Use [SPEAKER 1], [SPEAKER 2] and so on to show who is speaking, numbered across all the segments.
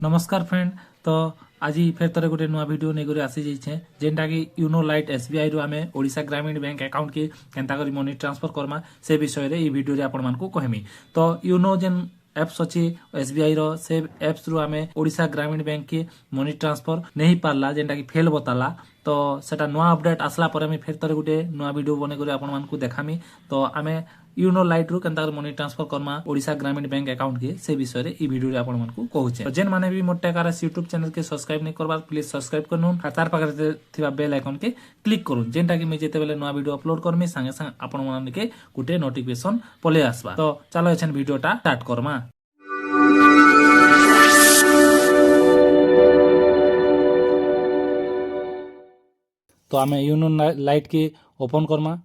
[SPEAKER 1] नमस्कार फ्रेंड। तो आज फेर तरे गोटे नुआ वीडियो नहीं आसी जाइए जेनटा कि यूनो लाइट एसबीआई रु आमे ओडिशा ग्रामीण बैंक अकाउंट के केंता करी मनी ट्रांसफर करमा से विषय रे ई वीडियो रे आपण मानकू कहमी। तो यूनो जेन एप्स अच्छी एसबीआई रो से एप्स रु आमे ओडिशा ग्रामीण बैंक के मनी ट्रांसफर नहीं पारला जेनटा कि फेल बताला। तो सेटा नुआ अपडेट आसला पर आमे फेर तरे गोटे नुआ वीडियो बने करी आपण मानकू देखामी। तो आमे यूनो लाइट रु Kenta money transfer Karma Odisha ग्रामीण बैंक अकाउंट के से विषय रे ई वीडियो रे आपण मानकू कहूचे। जेन माने भी मोर टेकार यूट्यूब चैनल के सब्सक्राइब नहीं करबार प्लीज सब्सक्राइब करनुन आ तार पाखरे थिबा बेल आइकन के क्लिक करूँ जेनटा कि मैं जेते बेले नुआ वीडियो अपलोड करमी संगे संगे आपण माने के गुटे नोटिफिकेशन पले आसबा। तो चलो एछन वीडियोटा स्टार्ट करमा। तो आमे यूनो लाइट के ओपन करमा।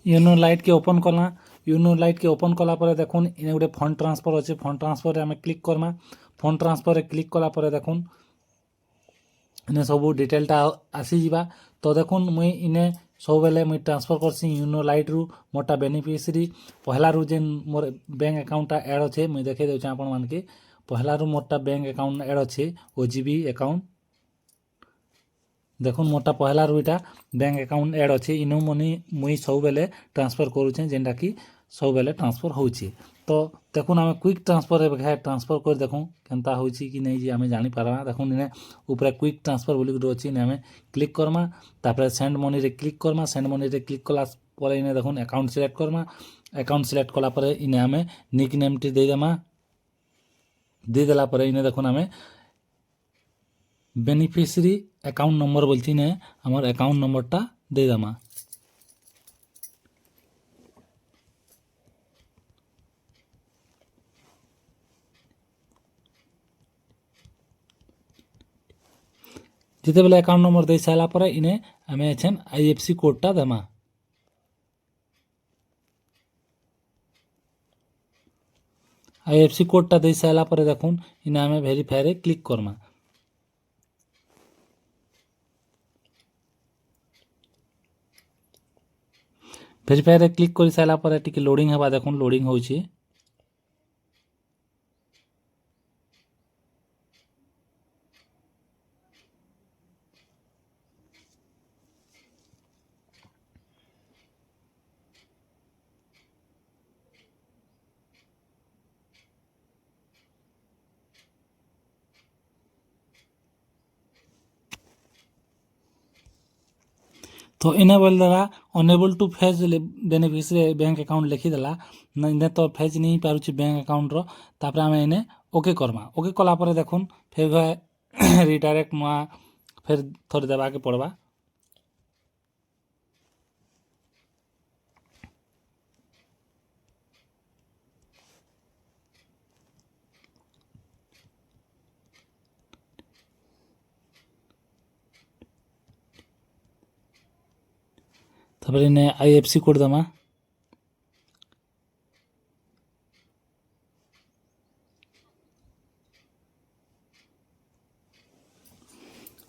[SPEAKER 1] यूनो लाइट के ओपन कला। यूनो लाइट के ओपन कला पर देखुन इने गोटे फंड ट्रांसफर अच्छे। फंड ट्रांसफर रे आमे क्लिक करमा। फंड ट्रांसफर रे क्लिक कला पर देखुन इने सब डिटेलटा आसी जिबा। तो देखुन मुई इने सब बेले मुई ट्रांसफर करसी यूनो लाइट रु मोटा बेनिफिशियरी पहला रु जेन मोर बैंक अकाउंट ऐड अच्छे मुई देखे देउछा आपण मान के। पहला रु मोटा बैंक अकाउंट ऐड अच्छे ओजीबी अकाउंट देखुन मोटा पहला रुईटा बैंक अकाउंट ऐड अच्छे इनो मनी मुई सब बेले ट्रांसफर करूचे जेनटा कि सब बेले ट्रांसफर होउची। तो देखुन आमे क्विक ट्रांसफर रे ट्रांसफर कर देखुन केनता होउची कि नहीं जी आमे जानि पारबा। देखुन इने ऊपर क्विक ट्रांसफर बोली गुटे अछि ने आमे क्लिक करमा। तापर सेंड मनी रे क्लिक करमा। सेंड मनी रे क्लिक कला पर इने देखुन account select Karma. Account select कला पर इने आमे निक नेम टी दे देमा। दे देला पर इने देखुन आमे बेनिफिशियरी अकाउंट नंबर बोलती ने हमार अकाउंट नंबरटा दे दमा। जिते बेले अकाउंट नंबर दे साला पर इने आमे एछन आईएफसी कोडटा दमा। आईएफसी कोडटा दे साला पर देखुन इने आमे वेरीफाई रे क्लिक करमा। वेरीफाई रे क्लिक कर सारा पर टिके लोडिंग हवा देखुन लोडिंग होउची। तो इनेबल देला unable to fetch beneficiary bank account लिखिदेला इने तो फेच नहीं पारुची बैंक अकाउंट रो। तापर आमे इने ओके करमा। ओके कला पर देखुन फिर रिडायरेक्ट नुआ फिर थोड़ी देबा के पड़बा। तापर इने आईएफसी कोड दमा।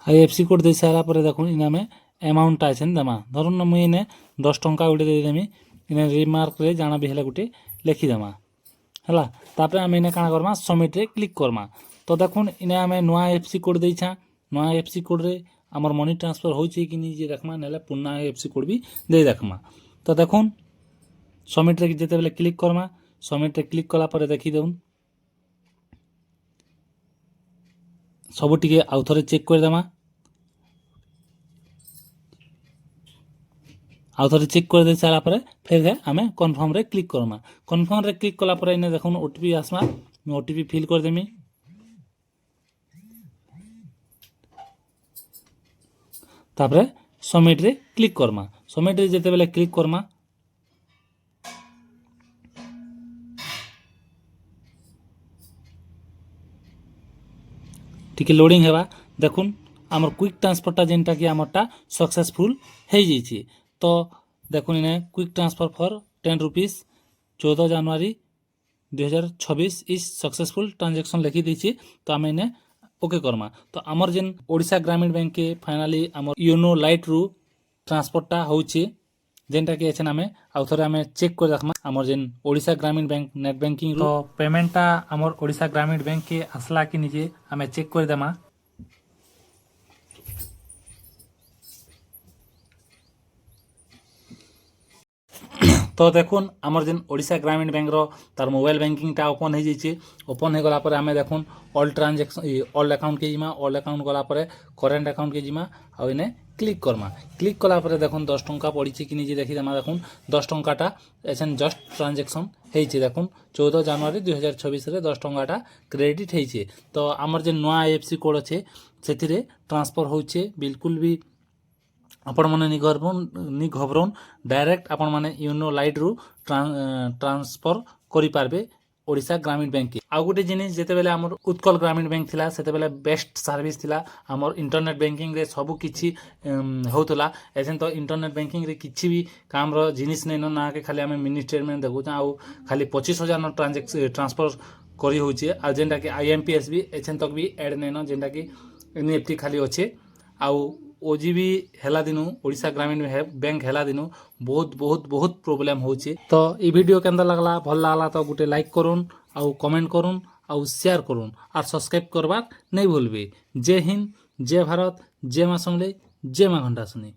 [SPEAKER 1] आईएफसी कोड दे सारा पर देखुन इने में अमाउंट आछन दमा। धरुन मुई इने 10 टंका गुटे दे देमी इने रिमार्क रे जाना भी हेला गुटे लिखि दमा हला। तापर आमे इने काना करमा सबमिट रे क्लिक करमा। तो देखुन इने आमे नुआ आईएफसी कोड देइछा। नुआ आईएफसी कोड रे हमर मनी ट्रांसफर होउची कि नहीं जे देखमा नेले पुन्ना आईएफसी कोड भी दे देखमा। तो देखुन सबमिट रे जेते बेले क्लिक करमा। सबमिट रे क्लिक कला पर देखि देउन सब टिके आउ थरे चेक कर देमा। आउ थरे चेक कर दे सारा पर फिर आमे कन्फर्म रे क्लिक करमा। कन्फर्म रे क्लिक कला पर इने देखुन ओटीपी आसमा। मैं ओटीपी फिल कर देमी। तापर सबमिट रे क्लिक करमा। सबमिट रे जेते बेले क्लिक करमा टिके लोडिंग हेबा। देखुन आमर क्विक ट्रांसफरटा जेनटा कि आमरटा सक्सेसफुल हे जाइछि। तो देखुन इने quick transfer for 10 rupees 14 January 2026 is successful transaction लिखि देछि। तो आमे इने ओके करमा। तो आमर जेन ओडिशा ग्रामीण बैंक के फाइनली आमर यूनो लाइट रु ट्रांसपोर्टटा होउची जेनटा कि एछन आमे आउ थरे आमे चेक कर देखमा हमर जेन ओडिशा ग्रामीण बैंक नेट बैंकिंग तो पेमेंटटा हमर ओडिशा ग्रामीण बैंक के आसला कि निजे आमे चेक कर देमा। तो देखुन आमर जेन ओडिशा ग्रामीण बैंक रो तार मोबाइल बैंकिंगटा ओपन हो जाइए। ओपन हो गला पर आमे देखुन ऑल ट्रांजैक्शन ऑल अकाउंट के जिमा ऑल अकाउंट गला पर करेंट अकाउंट के जिमा आ इने क्लिक करमा। क्लिक कला पर देखुन 10 टंका पड़ी कि नहीं देखी देमा। देखुन 10 टंकाटा एछन जस्ट ट्रांजैक्शन होइए। देखुन 14 जनवरी 2026 रे 10 टंकाटा क्रेडिट होइए। तो आमर जेन नया आईएफएससी कोड अच्छे से ट्रांसफर होइए। बिल्कुल भी आपण मैंने नि घबराउन डायरेक्ट आपण मैंने यूनो लाइट रु ट्रांसफर करि पारबे ओडिशा ग्रामीण बैंक के। आउ गोटे जिनिस जेते बेले हमर उत्कल ग्रामीण बैंक थिला सेते बेले बेस्ट सर्विस थिला। हमर इंटरनेट बैंकिंग रे सब किछि होतला। एछन तो इंटरनेट बैंकिंग रे किछि भी काम रो जिनिस नै ना के खाली हमें मिनी स्टेटमेंट देखु आउ खाली 25,000 न ट्रांसफर करी होचे। आ जेंटा कि आईएमपीएस भी एछन तक भी ऐड नै न जेंटा कि एनईएफटी खाली अच्छे। आउ ओजीबी हेला दिनु ओडिशा ग्रामीण बैंक हेला दिनु बहुत बहुत बहुत प्रोब्लेम होचे। तो ये वीडियो केंदा लगला भल लागला तो गुटे लाइक करुन आउ कमेंट करुन आउ शेयर करुन और सब्सक्राइब करबार नहीं भूलबे। जय हिंद, जय भारत, जय मां समले, जय मां घंटा सुनी।